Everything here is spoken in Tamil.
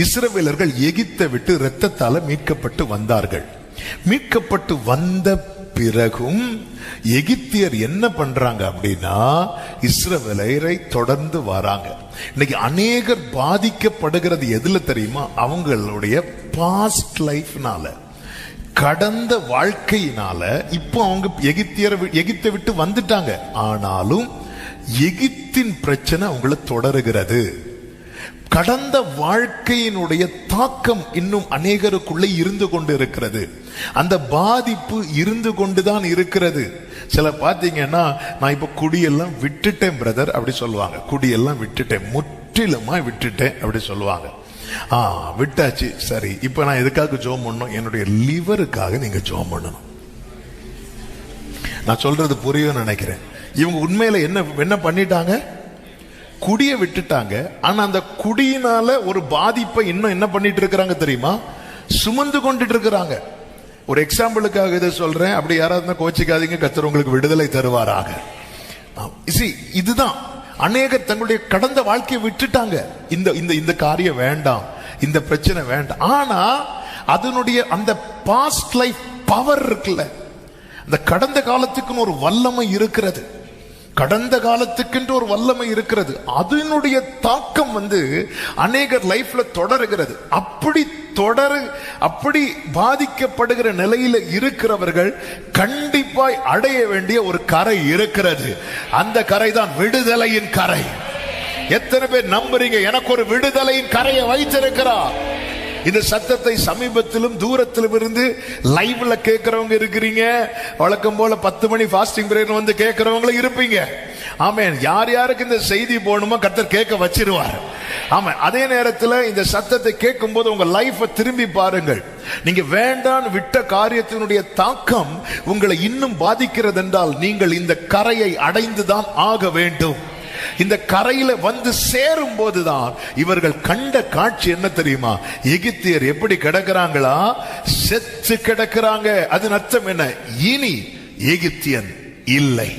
இஸ்ரவேலர்கள் எகிப்தை விட்டு இரத்தத்தால மீட்கப்பட்டு வந்தார்கள். மீட்கப்பட்டு வந்த பிறகும் எகிப்தியர் என்ன பண்றாங்க அப்படின்னா, இஸ்ரவேலரை தொடர்ந்து வராங்க. இன்னைக்கு அநேகர் பாதிக்கப்படுகிறது எதுல தெரியுமா? அவங்களுடைய பாஸ்ட் லைஃப்னால, கடந்த வாழ்க்கையினால. இப்போ அவங்க எகிப்தை விட்டு வந்துட்டாங்க, ஆனாலும் எகிப்தின் பிரச்சனை அவங்களை தொடருகிறது. கடந்த வாழ்க்கையினுடைய தாக்கம் இன்னும் அநேகருக்குள்ளே இருந்து கொண்டு இருக்கிறது. அந்த பாதிப்பு இருந்து கொண்டுதான் இருக்கிறது. சில பாத்தீங்கன்னா, நான் இப்ப குடியெல்லாம் விட்டுட்டேன் பிரதர் அப்படி சொல்லுவாங்க. குடியெல்லாம் விட்டுட்டேன், முற்றிலுமா விட்டுட்டேன் அப்படி சொல்லுவாங்க. விட்டாச்சு, சரி. இப்ப நான் எதுக்காக ஜெபம் பண்ணணும்? என்னுடைய லிவருக்காக நீங்க ஜெபம் பண்ணணும். நான் சொல்றது புரியும் நினைக்கிறேன். இவங்க உண்மையில என்ன பண்ணிட்டாங்க? குடியை விட்டுட்டாங்க. ஆனா அந்த குடியினால ஒரு பாதிப்பை இன்னும் என்ன பண்ணிட்டு இருக்கிறாங்க தெரியுமா? சுமந்து கொண்டுட்டு இருக்கிறாங்க. ஒரு எக்ஸாம்பிளுக்காக இதை சொல்றேன், அப்படி யாராவது கோச்சிக்காதீங்க, கர்த்தர் உங்களுக்கு விடுதலை தருவாராக. இதுதான் அநேகர் தங்களுடைய கடந்த வாழ்க்கையை விட்டுட்டாங்க. இந்த காரியம் வேண்டாம், இந்த பிரச்சனை வேண்டாம். ஆனா அதனுடைய அந்த பாஸ்ட் லைஃப் பவர் இருக்குல்ல, அந்த கடந்த காலத்துக்குன்னு ஒரு வல்லமை இருக்கிறது. கடந்த காலத்துக்கென்று ஒரு வல்லமை இருக்கிறது. அதனுடைய தாக்கம் அநேகர் லைஃப்ல தொடருகிறது. அப்படி பாதிக்கப்படுகிற நிலையில இருக்கிறவர்கள் கண்டிப்பாய் அடைய வேண்டிய ஒரு கரை இருக்கிறது. அந்த கரை தான் விடுதலையின் கரை. எத்தனை பேர் நம்புறீங்க? எனக்கு ஒரு விடுதலையின் கரையை வைத்திருக்கிறார். இந்த சத்தத்தை சமீபத்திலும் தூரத்திலும் இருந்து லைவ்ல கேட்கிறவங்க இருக்கிறீங்க. வழக்கம் போல 10 மணி ஃபாஸ்டிங் பிரேயர் கேட்கிறவங்களும் இருப்பீங்க. ஆமென். யார் யாருக்கு இந்த செய்தி போகணுமோ கர்த்தர் கேட்க வச்சிருவார். ஆமா. அதே நேரத்தில் இந்த சத்தத்தை கேட்கும் போது உங்க லைஃபை திரும்பி பாருங்கள். நீங்க வேண்டான்னு விட்ட காரியத்தினுடைய தாக்கம் உங்களை இன்னும் பாதிக்கிறது என்றால் நீங்கள் இந்த கரையை அடைந்துதான் ஆக வேண்டும். இந்த கரையில சேரும் போதுதான் இவர்கள் கண்ட காட்சி என்ன தெரியுமா? எகிப்தியர் எப்படி கிடக்கிறாங்களா? செத்து கிடக்கிறாங்க. அது அர்த்தம் என்ன? இனி எகிப்தியன் இல்லை.